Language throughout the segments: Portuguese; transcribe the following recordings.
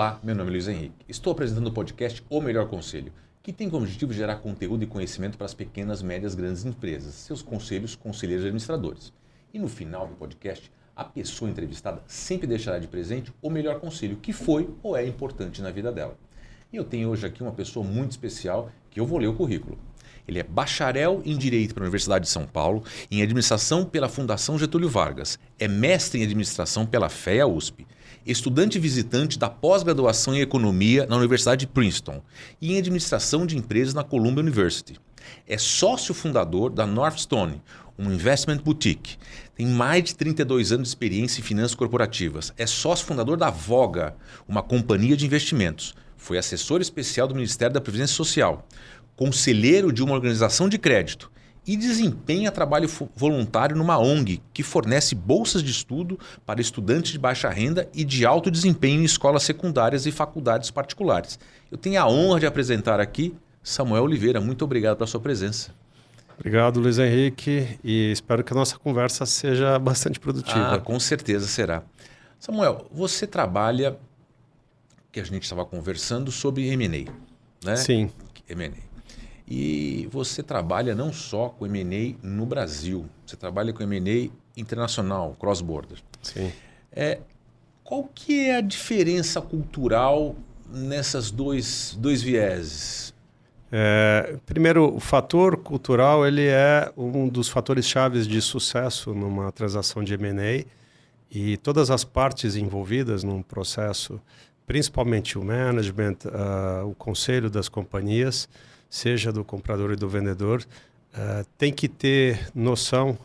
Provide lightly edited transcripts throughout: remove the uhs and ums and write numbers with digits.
Olá, meu nome é Luiz Henrique. Estou apresentando o podcast O Melhor Conselho, que tem como objetivo gerar conteúdo e conhecimento para as pequenas, médias, grandes empresas, seus conselhos, conselheiros e administradores. E no final do podcast, a pessoa entrevistada sempre deixará de presente o melhor conselho que foi ou é importante na vida dela. E eu tenho hoje aqui uma pessoa muito especial que eu vou ler o currículo. Ele é bacharel em Direito pela Universidade de São Paulo, em Administração pela Fundação Getúlio Vargas, é mestre em Administração pela FEA-USP, estudante visitante da pós-graduação em Economia na Universidade de Princeton e em Administração de Empresas na Columbia University. É sócio fundador da Northstone, um investment boutique. Tem mais de 32 anos de experiência em finanças corporativas. É sócio fundador da Voga, uma companhia de investimentos. Foi assessor especial do Ministério da Previdência Social, conselheiro de uma organização de crédito e desempenha trabalho voluntário numa ONG que fornece bolsas de estudo para estudantes de baixa renda e de alto desempenho em escolas secundárias e faculdades particulares. Eu tenho a honra de apresentar aqui Samuel Oliveira. Muito obrigado pela sua presença. Obrigado, Luiz Henrique, e espero que a nossa conversa seja bastante produtiva. Com certeza será. Samuel, você trabalha, que a gente estava conversando sobre M&A, né? Sim. M&A. E você trabalha não só com M&A no Brasil, você trabalha com M&A internacional, cross-border. Sim. Qual que é a diferença cultural nessas dois vieses? Primeiro, o fator cultural ele é um dos fatores chaves de sucesso numa transação de M&A, e todas as partes envolvidas num processo, principalmente o management, o conselho das companhias, seja do comprador e do vendedor, tem que ter noção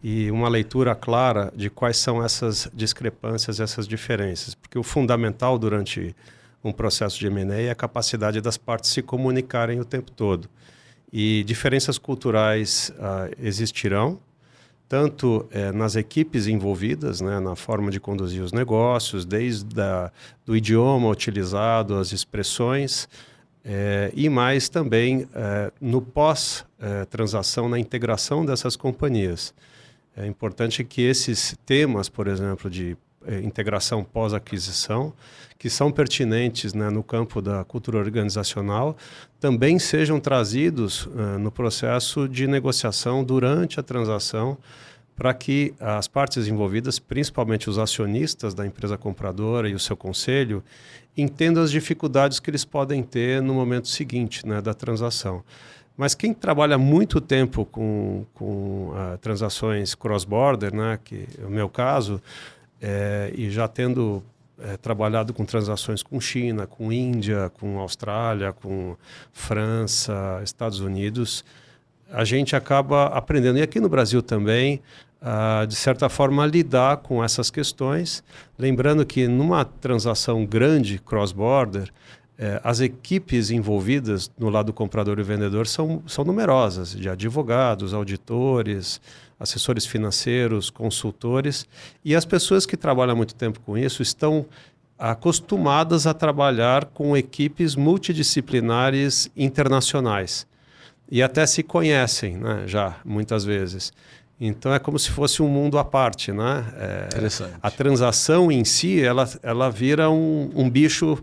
e uma leitura clara de quais são essas discrepâncias, essas diferenças. Porque o fundamental durante um processo de M&A é a capacidade das partes se comunicarem o tempo todo. E diferenças culturais existirão, tanto nas equipes envolvidas, né, na forma de conduzir os negócios, desde do idioma utilizado, as expressões, e mais também no pós-transação, na integração dessas companhias. É importante que esses temas, por exemplo, de integração pós-aquisição, que são pertinentes, né, no campo da cultura organizacional, também sejam trazidos no processo de negociação durante a transação, para que as partes envolvidas, principalmente os acionistas da empresa compradora e o seu conselho, entendam as dificuldades que eles podem ter no momento seguinte, né, da transação. Mas quem trabalha muito tempo com transações cross-border, né, que é o meu caso, e já tendo trabalhado com transações com China, com Índia, com Austrália, com França, Estados Unidos, a gente acaba aprendendo, e aqui no Brasil também, de certa forma, lidar com essas questões. Lembrando que numa transação grande, cross-border, as equipes envolvidas no lado do comprador e vendedor são numerosas, de advogados, auditores, assessores financeiros, consultores, e as pessoas que trabalham há muito tempo com isso estão acostumadas a trabalhar com equipes multidisciplinares internacionais e até se conhecem, né, já muitas vezes. Então é como se fosse um mundo à parte, né? Interessante. A transação em si, ela vira um bicho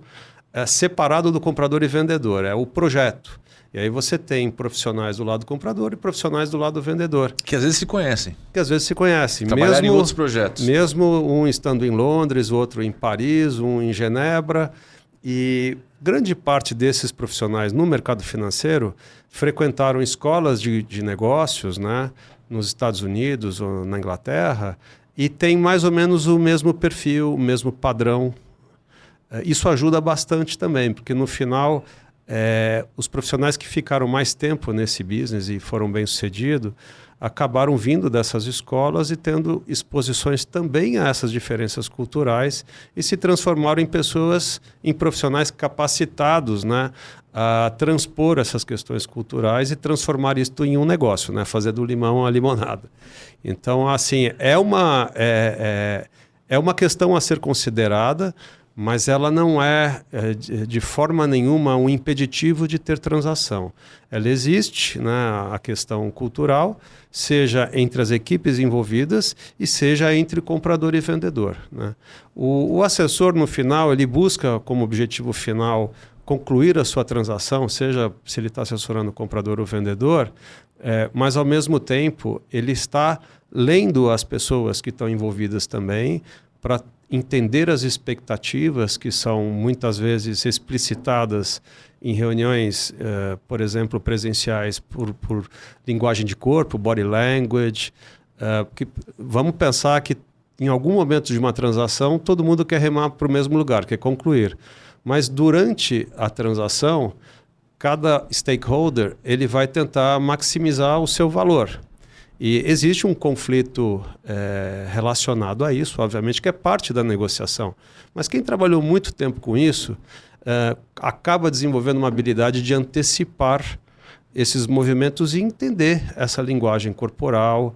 separado do comprador e vendedor, é o projeto. E aí você tem profissionais do lado do comprador e profissionais do lado do vendedor. Que às vezes se conhecem. Trabalhar em outros projetos. Mesmo um estando em Londres, o outro em Paris, um em Genebra. E grande parte desses profissionais no mercado financeiro frequentaram escolas de negócios, né, nos Estados Unidos ou na Inglaterra, e tem mais ou menos o mesmo perfil, o mesmo padrão. Isso ajuda bastante também, porque no final os profissionais que ficaram mais tempo nesse business e foram bem-sucedidos acabaram vindo dessas escolas e tendo exposições também a essas diferenças culturais e se transformaram em profissionais capacitados, né, a transpor essas questões culturais e transformar isto em um negócio, né, fazer do limão a limonada. Então, assim, é uma questão a ser considerada, mas ela não é, de forma nenhuma, um impeditivo de ter transação. Ela existe, né, a questão cultural, seja entre as equipes envolvidas e seja entre comprador e vendedor, né? O assessor, no final, ele busca como objetivo final concluir a sua transação, seja se ele está assessorando o comprador ou o vendedor, mas, ao mesmo tempo, ele está lendo as pessoas que estão envolvidas também para entender as expectativas que são muitas vezes explicitadas em reuniões, por exemplo, presenciais por linguagem de corpo, body language. Vamos pensar que em algum momento de uma transação todo mundo quer remar para o mesmo lugar, quer concluir. Mas durante a transação, cada stakeholder ele vai tentar maximizar o seu valor. E existe um conflito relacionado a isso, obviamente, que é parte da negociação. Mas quem trabalhou muito tempo com isso acaba desenvolvendo uma habilidade de antecipar esses movimentos e entender essa linguagem corporal,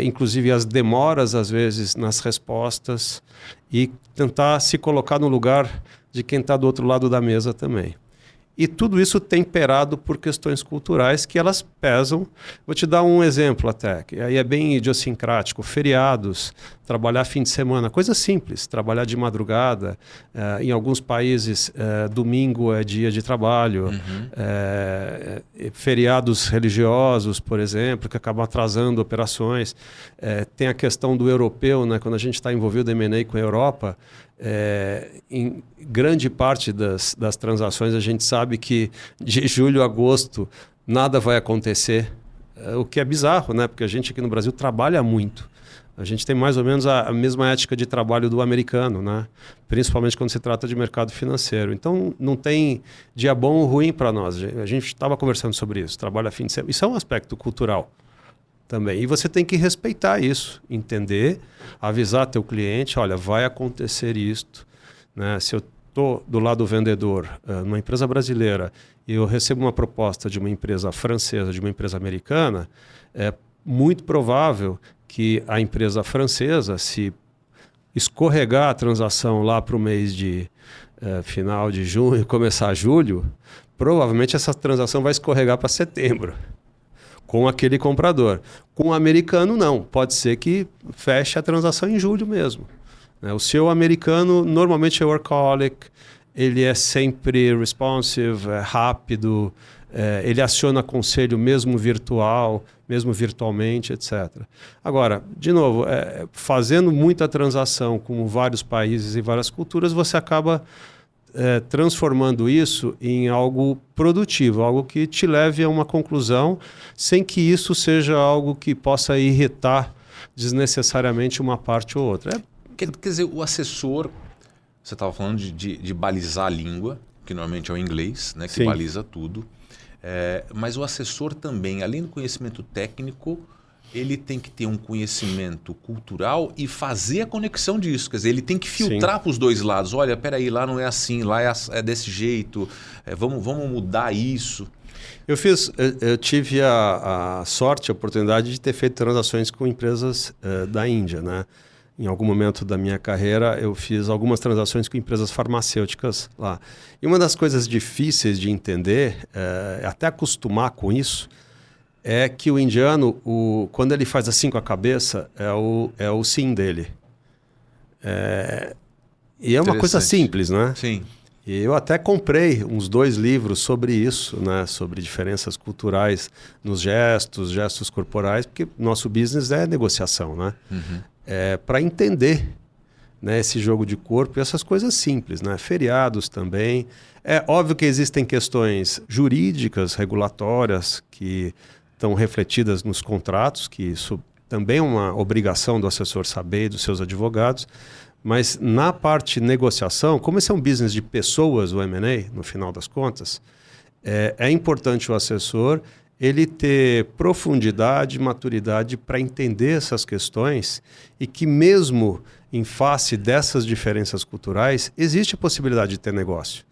inclusive as demoras, às vezes, nas respostas, e tentar se colocar no lugar de quem está do outro lado da mesa também. E tudo isso temperado por questões culturais que elas pesam. Vou te dar um exemplo até, que aí é bem idiosincrático. Feriados, trabalhar fim de semana, coisa simples. Trabalhar de madrugada. Em alguns países, domingo é dia de trabalho. Feriados religiosos, por exemplo, que acabam atrasando operações. Tem a questão do europeu, né? Quando a gente está envolvido em M&A com a Europa, em grande parte das transações a gente sabe que de julho a agosto nada vai acontecer, o que é bizarro, né? Porque a gente aqui no Brasil trabalha muito. A gente tem mais ou menos a mesma ética de trabalho do americano, né? Principalmente quando se trata de mercado financeiro. Então não tem dia bom ou ruim para nós. A gente estava conversando sobre isso, trabalho a fim de semana. Isso é um aspecto cultural também. E você tem que respeitar isso, entender, avisar teu cliente, olha, vai acontecer isto, né? Se eu estou do lado do vendedor, numa empresa brasileira, e eu recebo uma proposta de uma empresa francesa, de uma empresa americana, é muito provável que a empresa francesa, se escorregar a transação lá para o mês de final de junho, começar julho, provavelmente essa transação vai escorregar para setembro, com aquele comprador. Com o americano, não. Pode ser que feche a transação em julho mesmo. O seu americano normalmente é workaholic, ele é sempre responsive, é rápido, ele aciona conselho mesmo virtual, mesmo virtualmente, etc. Agora, de novo, fazendo muita transação com vários países e várias culturas, você acaba transformando isso em algo produtivo, algo que te leve a uma conclusão, sem que isso seja algo que possa irritar desnecessariamente uma parte ou outra. Quer dizer, o assessor, você estava falando de balizar a língua, que normalmente é o inglês, né, que Sim. baliza tudo, mas o assessor também, além do conhecimento técnico, ele tem que ter um conhecimento cultural e fazer a conexão disso. Quer dizer, ele tem que filtrar para os dois lados. Olha, peraí, lá não é assim, lá é desse jeito, vamos mudar isso. Eu tive a sorte, a oportunidade de ter feito transações com empresas da Índia, né? Em algum momento da minha carreira, eu fiz algumas transações com empresas farmacêuticas lá. E uma das coisas difíceis de entender, até acostumar com isso, é que o indiano, quando ele faz assim com a cabeça, é o sim dele. E é uma coisa simples, né? Sim. E eu até comprei uns 2 livros sobre isso, né? Sobre diferenças culturais nos gestos corporais, porque nosso business é negociação, né? Para entender, né, esse jogo de corpo e essas coisas simples, né? Feriados também. É óbvio que existem questões jurídicas, regulatórias, que estão refletidas nos contratos, que isso também é uma obrigação do assessor saber e dos seus advogados, mas na parte negociação, como esse é um business de pessoas, o M&A, no final das contas, é importante o assessor ele ter profundidade, maturidade para entender essas questões e que mesmo em face dessas diferenças culturais, existe a possibilidade de ter negócio.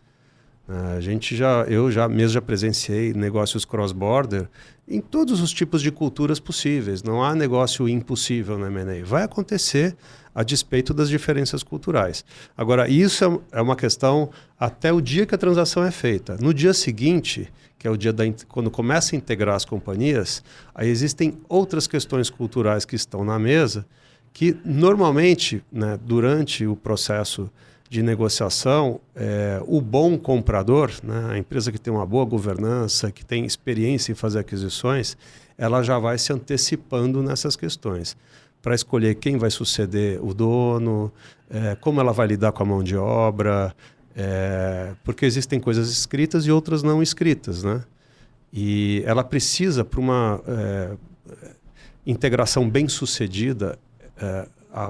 Eu já presenciei negócios cross-border em todos os tipos de culturas possíveis. Não há negócio impossível no M&A. Vai acontecer a despeito das diferenças culturais. Agora, isso é uma questão até o dia que a transação é feita. No dia seguinte, que é o dia quando começa a integrar as companhias, aí existem outras questões culturais que estão na mesa que normalmente, né, durante o processo de negociação, o bom comprador, né, a empresa que tem uma boa governança, que tem experiência em fazer aquisições, ela já vai se antecipando nessas questões, para escolher quem vai suceder o dono, como ela vai lidar com a mão de obra, porque existem coisas escritas e outras não escritas, né? E ela precisa, para uma integração bem sucedida,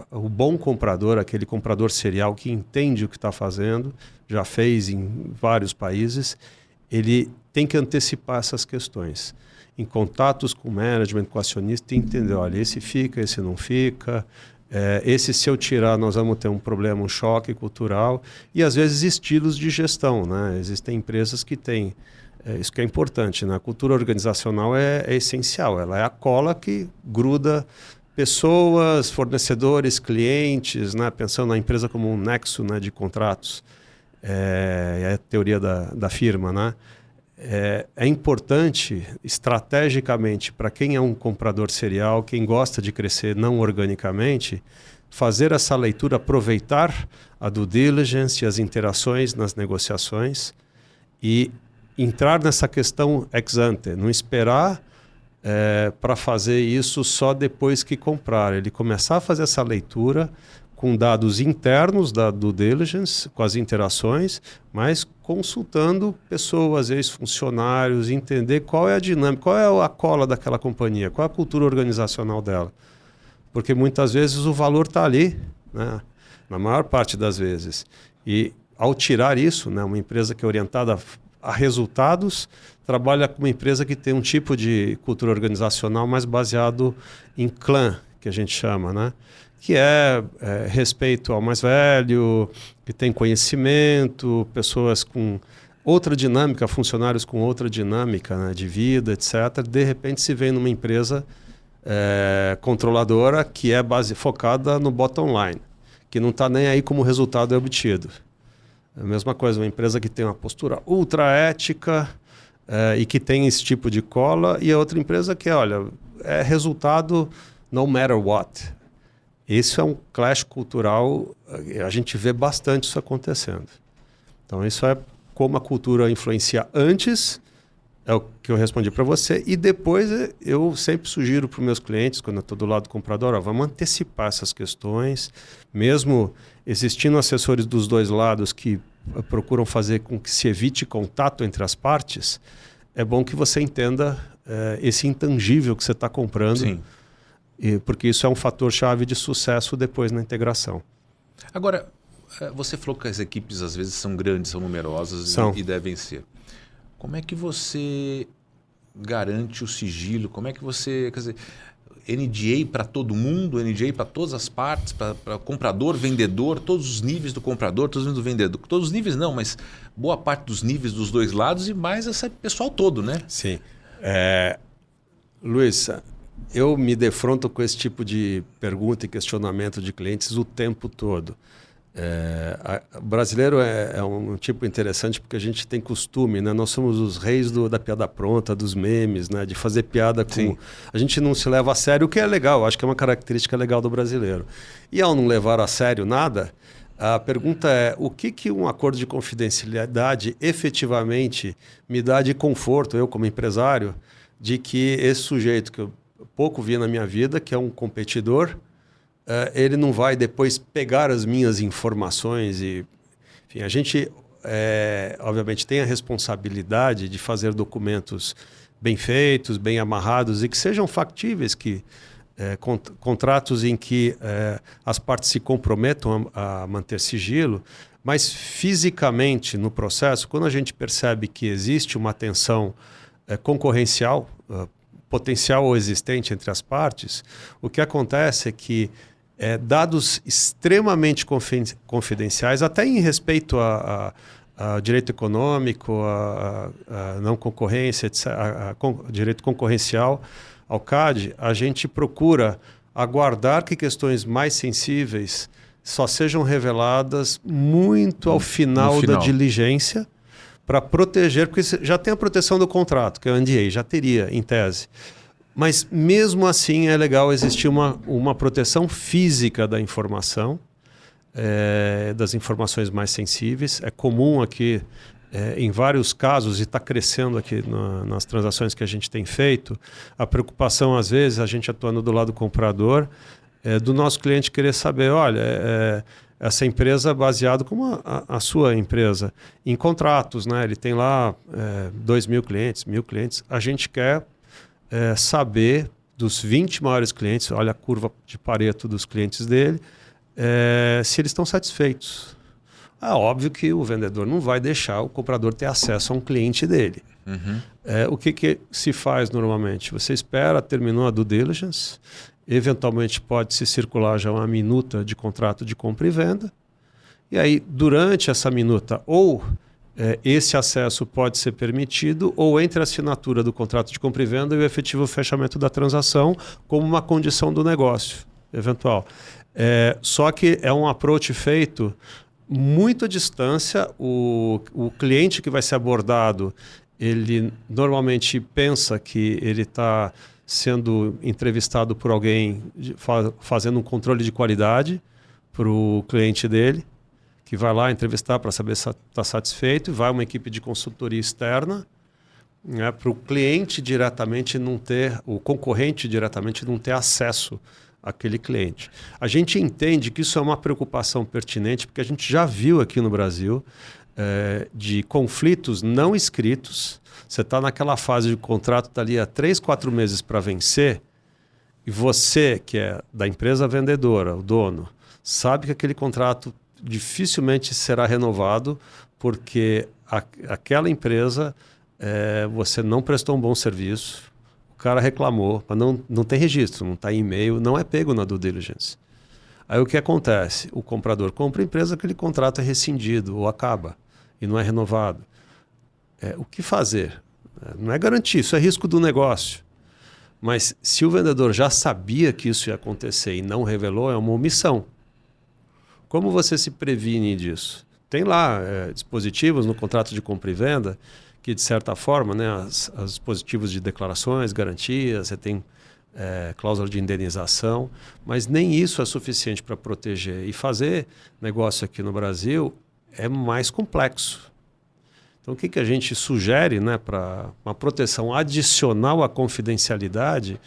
o bom comprador, aquele comprador serial que entende o que está fazendo, já fez em vários países, ele tem que antecipar essas questões. Em contatos com o management, com o acionista, entender, olha, esse fica, esse não fica, esse se eu tirar nós vamos ter um problema, um choque cultural, e às vezes estilos de gestão, né? Existem empresas que têm, isso que é importante, né? A cultura organizacional é essencial, ela é a cola que gruda pessoas, fornecedores, clientes, né? Pensando na empresa como um nexo, né, de contratos, é a teoria da firma, né? É importante, estrategicamente, para quem é um comprador serial, quem gosta de crescer não organicamente, fazer essa leitura, aproveitar a due diligence e as interações nas negociações e entrar nessa questão ex ante, não esperar para fazer isso só depois que comprar. Ele começar a fazer essa leitura com dados internos da due diligence, com as interações, mas consultando pessoas, ex-funcionários, entender qual é a dinâmica, qual é a cola daquela companhia, qual é a cultura organizacional dela. Porque muitas vezes o valor está ali, né? Na maior parte das vezes. E ao tirar isso, né, uma empresa que é orientada a resultados, trabalha com uma empresa que tem um tipo de cultura organizacional mais baseado em clã, que a gente chama, né? Que é respeito ao mais velho, que tem conhecimento, pessoas com outra dinâmica, funcionários com outra dinâmica, né, de vida, etc. De repente se vê numa empresa controladora que é focada no bottom line, que não está nem aí como o resultado é obtido. É a mesma coisa, uma empresa que tem uma postura ultra ética e que tem esse tipo de cola, e a outra empresa que olha, é resultado no matter what. Isso é um clash cultural, a gente vê bastante isso acontecendo. Então isso é como a cultura influencia antes, é o que eu respondi para você, e depois eu sempre sugiro para os meus clientes, quando eu estou do lado do comprador, vamos antecipar essas questões, mesmo existindo assessores dos dois lados que procuram fazer com que se evite contato entre as partes, é bom que você entenda esse intangível que você está comprando. Sim. Porque isso é um fator-chave de sucesso depois na integração. Agora, você falou que as equipes às vezes são grandes, são numerosas e devem ser. Como é que você garante o sigilo? Como é que você... Quer dizer, NDA para todo mundo, NDA para todas as partes, para comprador, vendedor, todos os níveis do comprador, todos os níveis do vendedor. Todos os níveis não, mas boa parte dos níveis dos dois lados e mais esse pessoal todo, né? Sim. Luiz, eu me defronto com esse tipo de pergunta e questionamento de clientes o tempo todo. O brasileiro é um tipo interessante porque a gente tem costume, né? Nós somos os reis da piada pronta, dos memes, né? De fazer piada com... Sim. A gente não se leva a sério, o que é legal, acho que é uma característica legal do brasileiro. E ao não levar a sério nada, a pergunta é o que um acordo de confidencialidade efetivamente me dá de conforto, eu como empresário, de que esse sujeito que eu pouco vi na minha vida, que é um competidor, ele não vai depois pegar as minhas informações e... Enfim, a gente, obviamente, tem a responsabilidade de fazer documentos bem feitos, bem amarrados e que sejam factíveis, que contratos em que as partes se comprometam a manter sigilo, mas fisicamente no processo, quando a gente percebe que existe uma tensão concorrencial, potencial ou existente entre as partes, o que acontece é que dados extremamente confidenciais, até em respeito a direito econômico, a não concorrência, direito concorrencial, ao CAD, a gente procura aguardar que questões mais sensíveis só sejam reveladas muito ao final da diligência, para proteger, porque já tem a proteção do contrato, que é o NDA, já teria, em tese. Mas mesmo assim é legal existir uma proteção física da informação, das informações mais sensíveis. É comum aqui, em vários casos, e está crescendo aqui nas transações que a gente tem feito, a preocupação, às vezes, a gente atuando do lado do comprador, do nosso cliente querer saber, olha, essa empresa é baseada como a sua empresa, em contratos, né? Ele tem lá 2.000 clientes, 1.000 clientes. A gente quer saber dos 20 maiores clientes, olha a curva de Pareto dos clientes dele, se eles estão satisfeitos. É óbvio que o vendedor não vai deixar o comprador ter acesso a um cliente dele. Uhum. O que se faz normalmente? Você espera, terminou a due diligence, eventualmente pode-se circular já uma minuta de contrato de compra e venda, e aí durante essa minuta ou esse acesso pode ser permitido ou entre a assinatura do contrato de compra e venda e o efetivo fechamento da transação como uma condição do negócio eventual. Só que é um approach feito muito à distância. O cliente que vai ser abordado, ele normalmente pensa que ele está sendo entrevistado por alguém fazendo um controle de qualidade para o cliente dele, que vai lá entrevistar para saber se está satisfeito, e vai uma equipe de consultoria externa, né, para o cliente diretamente não ter, o concorrente diretamente não ter acesso àquele cliente. A gente entende que isso é uma preocupação pertinente, porque a gente já viu aqui no Brasil de conflitos não escritos. Você está naquela fase de contrato, está ali há 3, 4 meses para vencer, e você, que é da empresa vendedora, o dono, sabe que aquele contrato dificilmente será renovado porque aquela empresa, você não prestou um bom serviço, o cara reclamou, mas não tem registro, não está em e-mail, não é pego na due diligence. Aí o que acontece? O comprador compra a empresa, aquele contrato é rescindido ou acaba e não é renovado. O que fazer? Não é garantir, isso é risco do negócio. Mas se o vendedor já sabia que isso ia acontecer e não revelou, é uma omissão. Como você se previne disso? Tem lá dispositivos no contrato de compra e venda que, de certa forma, né, os dispositivos de declarações, garantias, você tem cláusula de indenização, mas nem isso é suficiente para proteger. E fazer negócio aqui no Brasil é mais complexo. Então, o que a gente sugere, né, para uma proteção adicional à confidencialidade,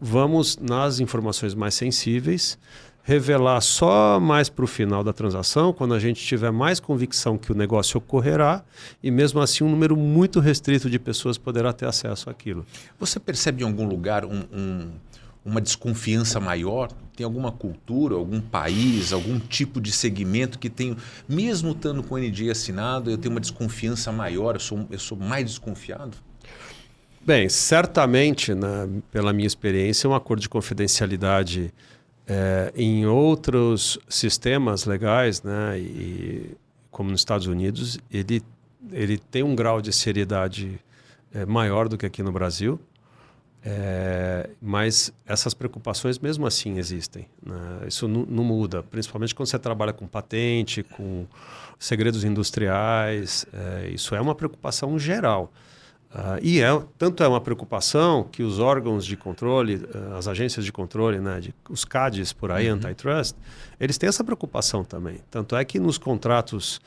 vamos, nas informações mais sensíveis, revelar só mais para o final da transação, quando a gente tiver mais convicção que o negócio ocorrerá, e mesmo assim um número muito restrito de pessoas poderá ter acesso àquilo. Você percebe em algum lugar uma desconfiança maior? Tem alguma cultura, algum país, algum tipo de segmento que tem, mesmo estando com o NDA assinado, eu tenho uma desconfiança maior, eu sou mais desconfiado? Bem, certamente, né, pela minha experiência, um acordo de confidencialidade em outros sistemas legais, né, e como nos Estados Unidos, ele tem um grau de seriedade maior do que aqui no Brasil. Mas essas preocupações mesmo assim existem, né? Isso não muda, principalmente quando você trabalha com patente, com segredos industriais. Isso é uma preocupação geral. E tanto é uma preocupação que os órgãos de controle, as agências de controle, né, os CADs por aí, antitrust, eles têm essa preocupação também. Tanto é que nos contratos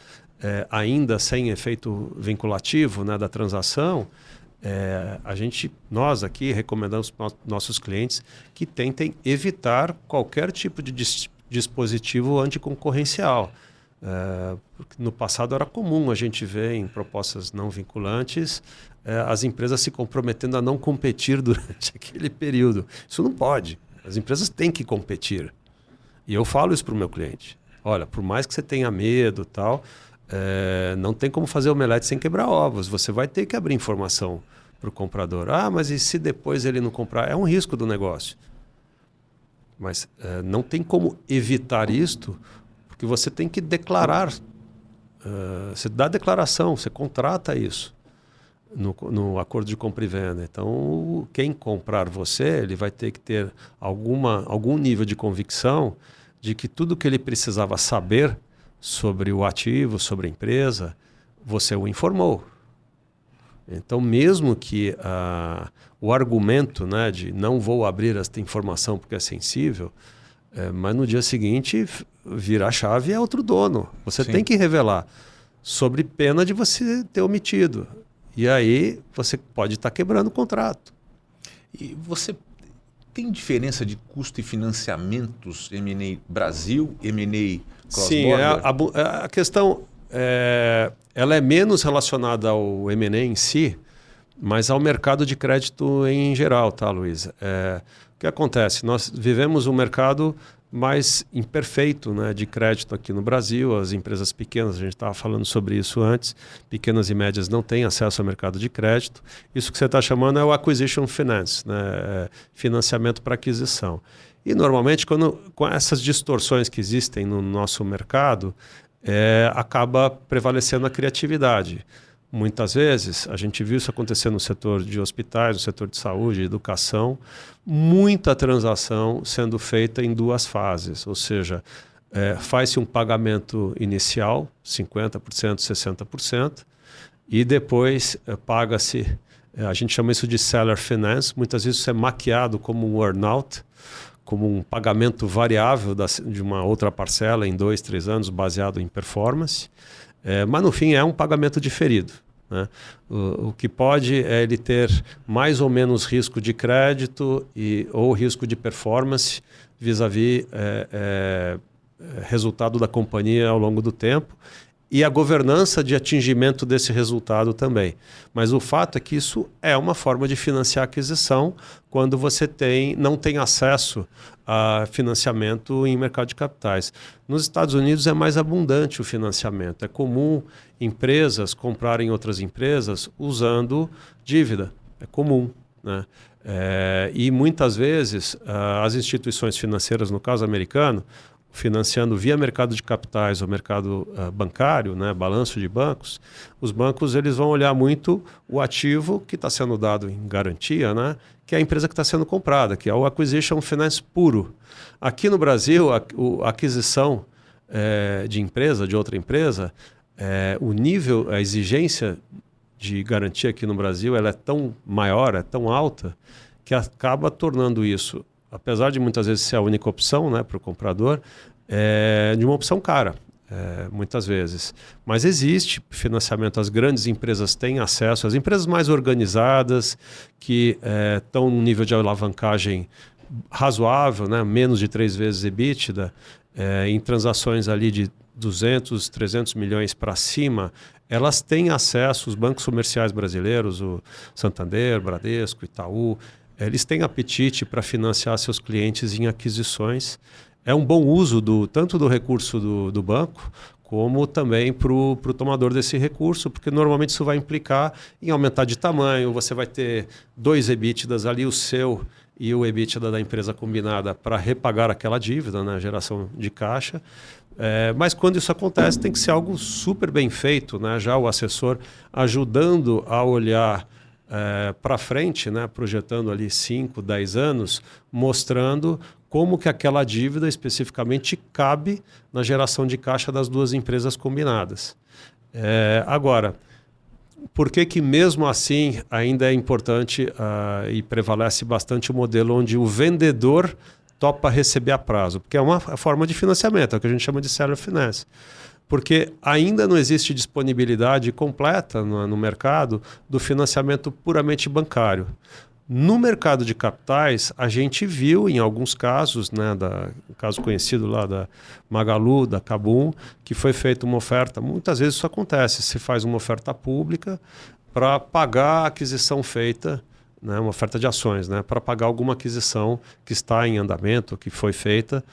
ainda sem efeito vinculativo, né, da transação, nós aqui recomendamos para nossos clientes que tentem evitar qualquer tipo de dispositivo anticoncorrencial. Porque no passado era comum a gente ver em propostas não vinculantes as empresas se comprometendo a não competir durante aquele período. Isso não pode. As empresas têm que competir. E eu falo isso para o meu cliente. Olha, por mais que você tenha medo e tal, não tem como fazer omelete sem quebrar ovos. Você vai ter que abrir informação para o comprador. Mas e se depois ele não comprar? É um risco do negócio. Mas não tem como evitar isto, porque você tem que declarar. Você dá a declaração, você contrata isso. no acordo de compra e venda. Então, quem comprar você, ele vai ter que ter algum nível de convicção de que tudo que ele precisava saber sobre o ativo, sobre a empresa, você o informou. Então, mesmo que o argumento, né, de não vou abrir esta informação porque é sensível, mas no dia seguinte virar a chave é outro dono. Você Sim. tem que revelar, sobre pena de você ter omitido. E aí você pode estar quebrando o contrato. E você tem diferença de custo e financiamentos M&A Brasil, M&A cross-border? Sim, a questão ela é menos relacionada ao M&A em si, mas ao mercado de crédito em geral, tá, Luiz? O que acontece? Nós vivemos um mercado mais imperfeito, né, de crédito aqui no Brasil. As empresas pequenas, a gente estava falando sobre isso antes, pequenas e médias não têm acesso ao mercado de crédito. Isso que você está chamando é o acquisition finance, né, financiamento para aquisição. E normalmente, com essas distorções que existem no nosso mercado, acaba prevalecendo a criatividade. Muitas vezes, a gente viu isso acontecer no setor de hospitais, no setor de saúde, de educação, muita transação sendo feita em duas fases, ou seja, faz-se um pagamento inicial, 50%, 60%, e depois paga-se, a gente chama isso de seller finance, muitas vezes isso é maquiado como um earn-out, como um pagamento variável de uma outra parcela em 2, 3 anos, baseado em performance. Mas no fim é um pagamento diferido, né? O que pode é ele ter mais ou menos risco de crédito ou risco de performance vis-à-vis resultado da companhia ao longo do tempo e a governança de atingimento desse resultado também. Mas o fato é que isso é uma forma de financiar a aquisição quando você não tem acesso a financiamento em mercado de capitais. Nos Estados Unidos é mais abundante o financiamento. É comum empresas comprarem outras empresas usando dívida. É comum, né? E muitas vezes as instituições financeiras, no caso americano, financiando via mercado de capitais ou mercado bancário, né, balanço de bancos, os bancos eles vão olhar muito o ativo que está sendo dado em garantia, né, que é a empresa que está sendo comprada, que é o acquisition finance puro. Aqui no Brasil, a aquisição de empresa, de outra empresa, o nível, a exigência de garantia aqui no Brasil ela é tão maior, é tão alta, que acaba tornando isso, apesar de muitas vezes ser a única opção, né, para o comprador, de uma opção cara, muitas vezes. Mas existe financiamento, as grandes empresas têm acesso, as empresas mais organizadas, que estão num nível de alavancagem razoável, né, menos de 3 vezes EBITDA, em transações ali de 200, 300 milhões para cima, elas têm acesso, os bancos comerciais brasileiros, o Santander, Bradesco, Itaú, eles têm apetite para financiar seus clientes em aquisições. É um bom uso tanto do recurso do banco, como também para o tomador desse recurso, porque normalmente isso vai implicar em aumentar de tamanho, você vai ter 2 EBITDAs ali, o seu e o EBITDA da empresa combinada para repagar aquela dívida, né, geração de caixa. Mas quando isso acontece tem que ser algo super bem feito, né? Já o assessor ajudando a olhar para frente, né, projetando ali 5, 10 anos, mostrando como que aquela dívida especificamente cabe na geração de caixa das duas empresas combinadas. Agora, por que mesmo assim ainda é importante e prevalece bastante o modelo onde o vendedor topa receber a prazo? Porque é uma forma de financiamento, é o que a gente chama de seller finance. Porque ainda não existe disponibilidade completa no mercado do financiamento puramente bancário. No mercado de capitais, a gente viu em alguns casos, né, caso conhecido lá da Magalu, da Kabum, que foi feita uma oferta, muitas vezes isso acontece, se faz uma oferta pública para pagar a aquisição feita, né, uma oferta de ações, né, para pagar alguma aquisição que está em andamento, que foi feita,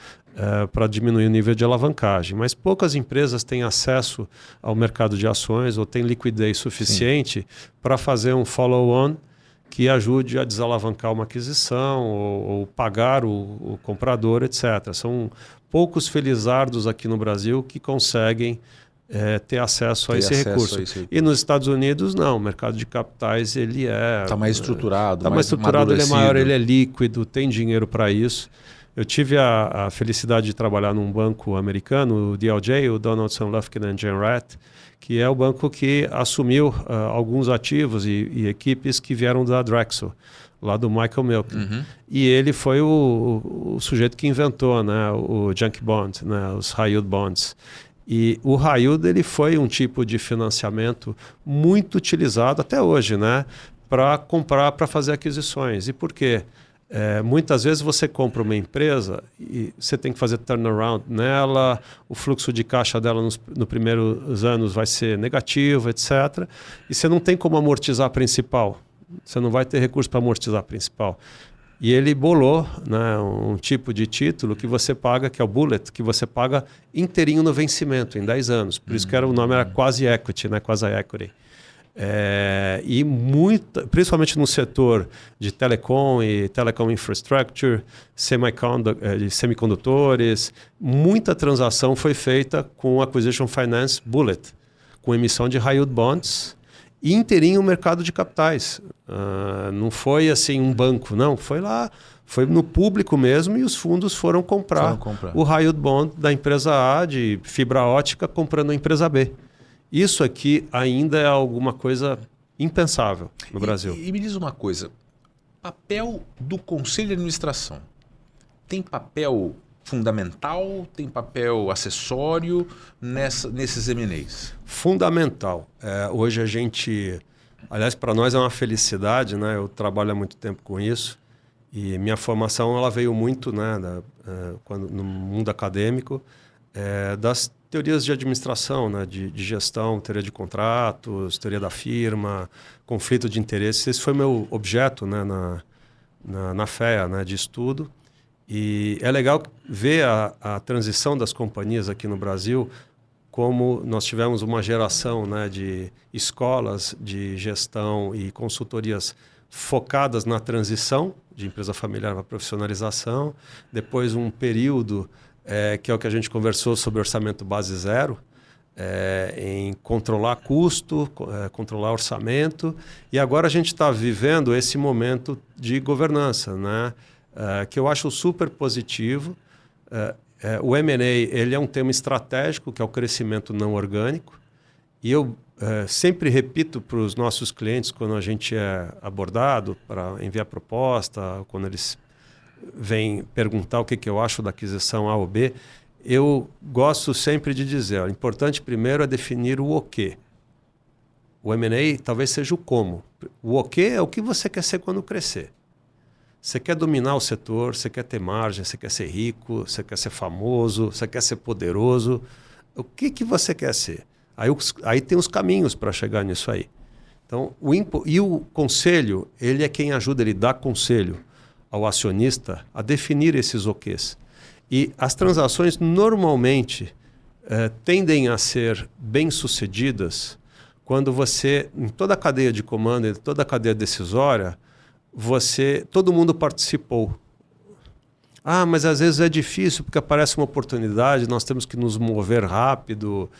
para diminuir o nível de alavancagem. Mas poucas empresas têm acesso ao mercado de ações ou têm liquidez suficiente para fazer um follow-on que ajude a desalavancar uma aquisição ou pagar o comprador, etc. São poucos felizardos aqui no Brasil que conseguem ter acesso a esse recurso. E nos Estados Unidos, não. O mercado de capitais ele está mais estruturado, está mais estruturado, ele é maior, ele é líquido, tem dinheiro para isso. Eu tive a felicidade de trabalhar num banco americano, o DLJ, o Donaldson, Lufkin & Jenrette, que é o banco que assumiu alguns ativos e equipes que vieram da Drexel, lá do Michael Milken. Uhum. E ele foi o sujeito que inventou, né, o Junk Bond, né, os High Yield Bonds. E o High Yield ele foi um tipo de financiamento muito utilizado até hoje, né, para comprar, para fazer aquisições. E por quê? Muitas vezes você compra uma empresa e você tem que fazer turnaround nela, o fluxo de caixa dela nos primeiros anos vai ser negativo, etc. E você não tem como amortizar a principal. Você não vai ter recurso para amortizar a principal. E ele bolou, né, um tipo de título que você paga, que é o bullet, que você paga inteirinho no vencimento, em 10 anos. Por isso que o nome era quasi equity, né, quasi equity. E principalmente no setor de telecom e telecom infrastructure, semicondutores, muita transação foi feita com acquisition finance bullet, com emissão de high yield bonds e inteirinho o mercado de capitais. Não foi assim um banco, não, foi lá, foi no público mesmo e os fundos foram comprar o high yield bond da empresa A de fibra ótica comprando a empresa B. Isso aqui ainda é alguma coisa impensável no Brasil. E me diz uma coisa, papel do Conselho de Administração tem papel fundamental, tem papel acessório nesses M&As? Fundamental. Hoje a gente, aliás, para nós é uma felicidade, né? Eu trabalho há muito tempo com isso e minha formação ela veio muito, né, no mundo acadêmico, das teorias de administração, né, de gestão, teoria de contratos, teoria da firma, conflito de interesses. Esse foi meu objeto, né, na FEA, né, de estudo. E é legal ver a transição das companhias aqui no Brasil, como nós tivemos uma geração, né, de escolas de gestão e consultorias focadas na transição de empresa familiar para profissionalização. Depois um período que é o que a gente conversou sobre orçamento base zero, em controlar custo, controlar orçamento. E agora a gente está vivendo esse momento de governança, né? Que eu acho super positivo. O M&A ele é um tema estratégico, que é o crescimento não orgânico. E eu sempre repito para os nossos clientes, quando a gente é abordado para enviar proposta, quando eles vem perguntar o que eu acho da aquisição A ou B, eu gosto sempre de dizer, o importante primeiro é definir o quê. O M&A talvez seja o como. O quê é o que você quer ser quando crescer. Você quer dominar o setor, você quer ter margem, você quer ser rico, você quer ser famoso, você quer ser poderoso. O que você quer ser? Aí tem os caminhos para chegar nisso aí. Então, o conselho, ele é quem ajuda, ele dá conselho ao acionista a definir esses OQs. E as transações normalmente tendem a ser bem-sucedidas quando você, em toda a cadeia de comando, em toda a cadeia decisória, todo mundo participou. Mas às vezes é difícil porque aparece uma oportunidade, nós temos que nos mover rápido.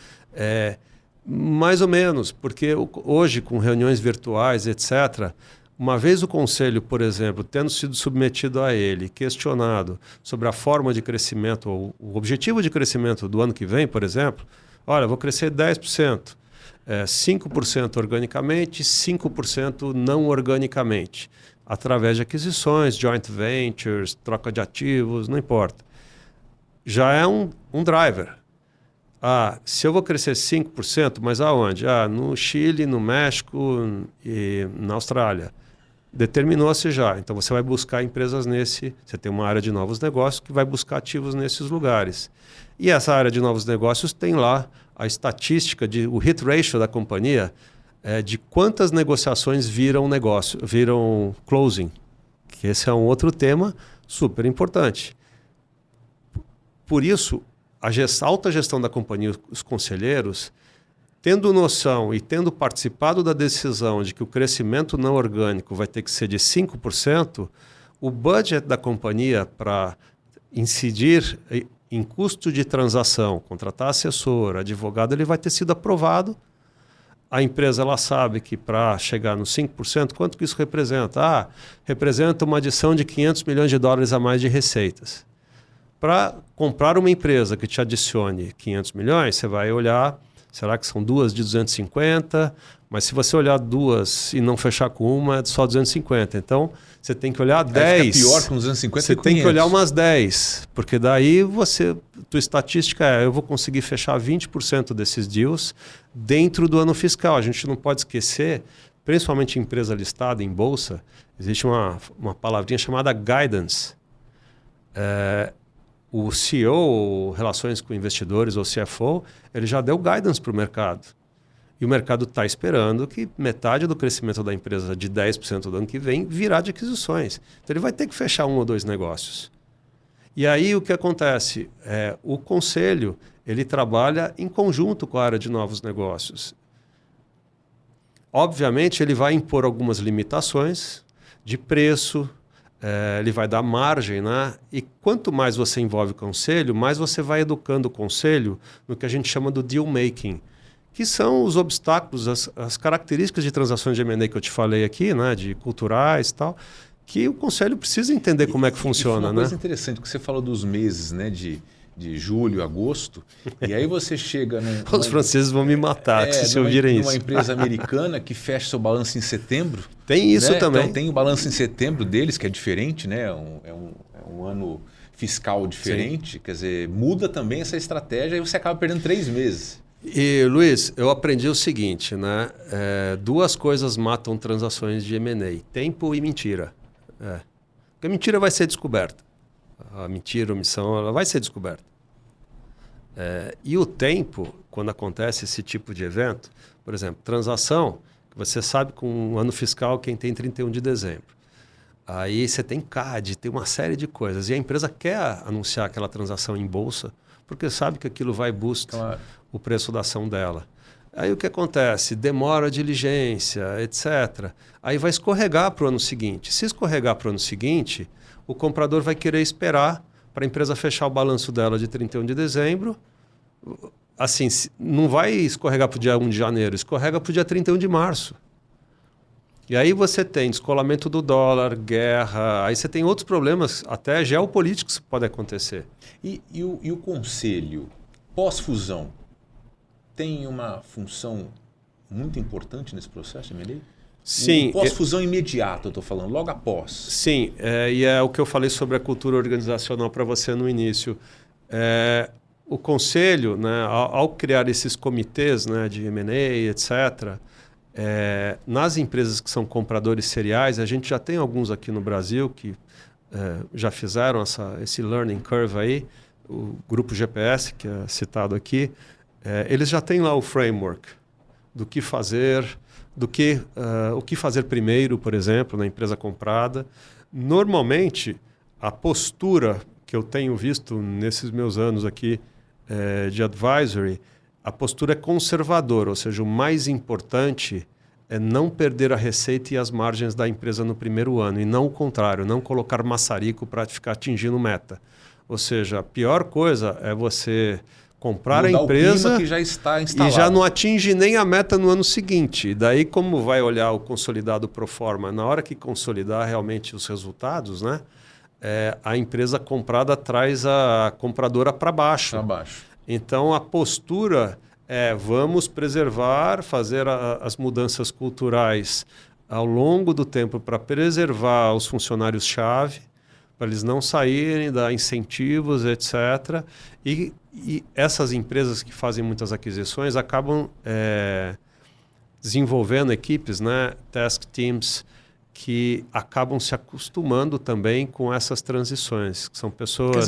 Mais ou menos, porque hoje com reuniões virtuais, etc., uma vez o conselho, por exemplo, tendo sido submetido a ele, questionado sobre a forma de crescimento, ou o objetivo de crescimento do ano que vem, por exemplo, olha, vou crescer 10%, 5% organicamente, 5% não organicamente, através de aquisições, joint ventures, troca de ativos, não importa. Já é um driver. Se eu vou crescer 5%, mas aonde? No Chile, no México e na Austrália. Determinou-se já. Então você vai buscar empresas você tem uma área de novos negócios que vai buscar ativos nesses lugares. E essa área de novos negócios tem lá a estatística, o hit ratio da companhia, de quantas negociações viram closing. Que esse é um outro tema super importante. Por isso, a alta gestão da companhia, os conselheiros, tendo noção e tendo participado da decisão de que o crescimento não orgânico vai ter que ser de 5%, o budget da companhia para incidir em custo de transação, contratar assessor, advogado, ele vai ter sido aprovado. A empresa ela sabe que para chegar nos 5%, quanto que isso representa? Representa uma adição de 500 milhões de dólares a mais de receitas. Para comprar uma empresa que te adicione 500 milhões, você vai olhar, será que são duas de 250? Mas se você olhar duas e não fechar com uma, é só 250. Então, você tem que olhar 10. Fica pior com 250 Você e com tem 500. que olhar umas 10, porque daí tua estatística eu vou conseguir fechar 20% desses deals dentro do ano fiscal. A gente não pode esquecer, principalmente em empresa listada em bolsa, existe uma palavrinha chamada guidance. O CEO, Relações com Investidores, ou CFO, ele já deu guidance para o mercado. E o mercado está esperando que metade do crescimento da empresa de 10% do ano que vem virá de aquisições. Então ele vai ter que fechar 1 ou 2 negócios. E aí o que acontece? O conselho ele trabalha em conjunto com a área de novos negócios. Obviamente ele vai impor algumas limitações de preço, ele vai dar margem, né? E quanto mais você envolve o conselho, mais você vai educando o conselho no que a gente chama do deal making, que são os obstáculos, as características de transações de M&A que eu te falei aqui, né? De culturais e tal, que o conselho precisa entender como é que funciona. Uma coisa interessante, que você falou dos meses, né? De julho, agosto, e aí você chega... Os franceses vão me matar se ouvirem isso. Uma empresa americana que fecha seu balanço em setembro. Tem isso, né? Também. Então tem o balanço em setembro deles, que é diferente, né? É um ano fiscal diferente. Sim. Quer dizer, muda também essa estratégia e você acaba perdendo 3 meses. E, Luiz, eu aprendi o seguinte, né? 2 coisas matam transações de M&A, tempo e mentira. Porque a mentira vai ser descoberta. A mentira, a omissão, ela vai ser descoberta. E o tempo, quando acontece esse tipo de evento, por exemplo, transação, você sabe com o ano fiscal quem tem 31 de dezembro. Aí você tem CAD, tem uma série de coisas. E a empresa quer anunciar aquela transação em bolsa, porque sabe que aquilo vai boost o preço da ação dela. Aí o que acontece? Demora a diligência, etc. Aí vai escorregar para o ano seguinte. Se escorregar para o ano seguinte, o comprador vai querer esperar para a empresa fechar o balanço dela de 31 de dezembro. Assim, não vai escorregar para o dia 1 de janeiro, escorrega para o dia 31 de março. E aí você tem descolamento do dólar, guerra, aí você tem outros problemas, até geopolíticos que podem acontecer. E o conselho, pós-fusão, tem uma função muito importante nesse processo, M&A? Sim. Pós-fusão imediata, eu estou falando, logo após. Sim, e é o que eu falei sobre a cultura organizacional para você no início. O conselho, né, ao criar esses comitês, né, de M&A, etc., nas empresas que são compradores seriais, a gente já tem alguns aqui no Brasil que já fizeram esse learning curve aí, o grupo GPS, que é citado aqui, eles já têm lá o framework do que fazer, o que fazer primeiro, por exemplo, na empresa comprada. Normalmente, a postura que eu tenho visto nesses meus anos aqui de advisory, a postura é conservadora, ou seja, o mais importante é não perder a receita e as margens da empresa no primeiro ano, e não o contrário, não colocar maçarico para ficar atingindo meta. Ou seja, a pior coisa é você comprar mudar a empresa o clima que já está instalado. E já não atinge nem a meta no ano seguinte. E daí, como vai olhar o consolidado pro forma? Na hora que consolidar realmente os resultados, né, a empresa comprada traz a compradora para baixo. Então, a postura vamos preservar, fazer as mudanças culturais ao longo do tempo para preservar os funcionários-chave, para eles não saírem, dar incentivos, etc. E essas empresas que fazem muitas aquisições acabam desenvolvendo equipes, né, task teams, que acabam se acostumando também com essas transições, que são pessoas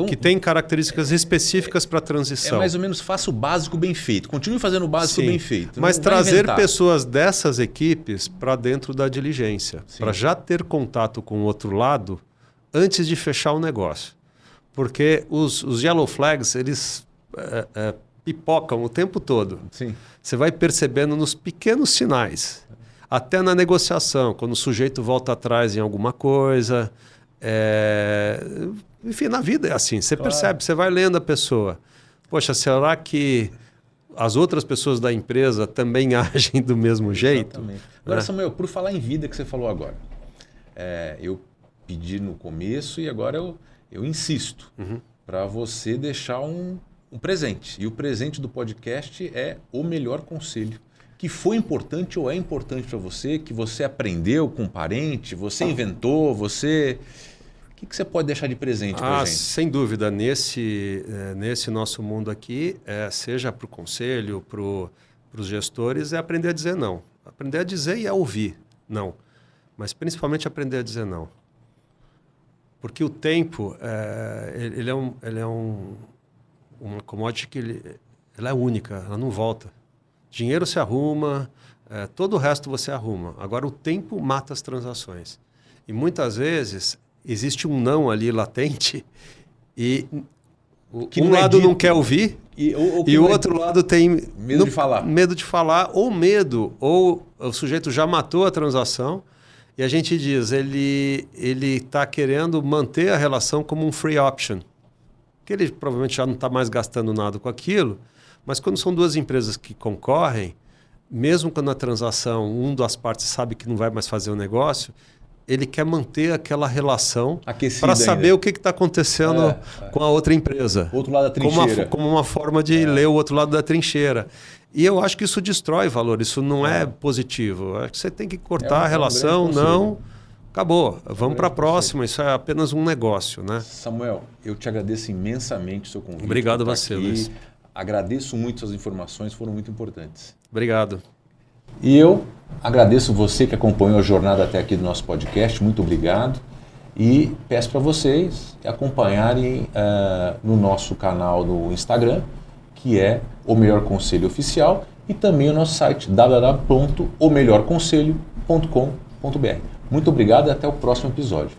que têm características específicas para a transição. Mais ou menos, faça o básico bem feito. Continue fazendo o básico bem feito. Mas trazer pessoas dessas equipes para dentro da diligência, para já ter contato com o outro lado antes de fechar o negócio. Porque os yellow flags, eles pipocam o tempo todo. Sim. Você vai percebendo nos pequenos sinais. Até na negociação, quando o sujeito volta atrás em alguma coisa, Enfim, na vida é assim. Você percebe, você vai lendo a pessoa. Poxa, será que as outras pessoas da empresa também agem do mesmo jeito? Exatamente. Agora, Samuel, por falar em vida que você falou agora, eu pedi no começo e agora eu insisto para você deixar um presente. E o presente do podcast é o melhor conselho. Que foi importante ou é importante para você, que você aprendeu com um parente, você inventou, você... O que você pode deixar de presente para a gente? Sem dúvida, nesse nosso mundo aqui, seja para o conselho, para os gestores, é aprender a dizer não. Aprender a dizer e a ouvir não. Mas principalmente aprender a dizer não. Porque o tempo, ele é uma commodity que ela é única, ela não volta. Dinheiro se arruma, todo o resto você arruma. Agora o tempo mata as transações. E muitas vezes existe um não ali latente e um lado não quer ouvir e o outro lado tem medo de falar. Medo de falar ou o sujeito já matou a transação e a gente diz, ele está querendo manter a relação como um free option. Que ele provavelmente já não está mais gastando nada com aquilo, mas quando são duas empresas que concorrem, mesmo quando a transação, uma das partes sabe que não vai mais fazer o negócio, ele quer manter aquela relação para saber o que está acontecendo com a outra empresa. Outro lado da trincheira. Como uma forma de ler o outro lado da trincheira. E eu acho que isso destrói valor, isso não é positivo. Acho que você tem que cortar a relação, não... Acabou, vamos para a próxima, isso é apenas um negócio, né? Samuel, eu te agradeço imensamente o seu convite. Obrigado a você, Luiz. Agradeço muito as informações, foram muito importantes. Obrigado. E eu agradeço você que acompanhou a jornada até aqui do nosso podcast, muito obrigado. E peço para vocês acompanharem no nosso canal do Instagram, que é O Melhor Conselho Oficial, e também o nosso site www.omelhorconselho.com.br. Muito obrigado e até o próximo episódio.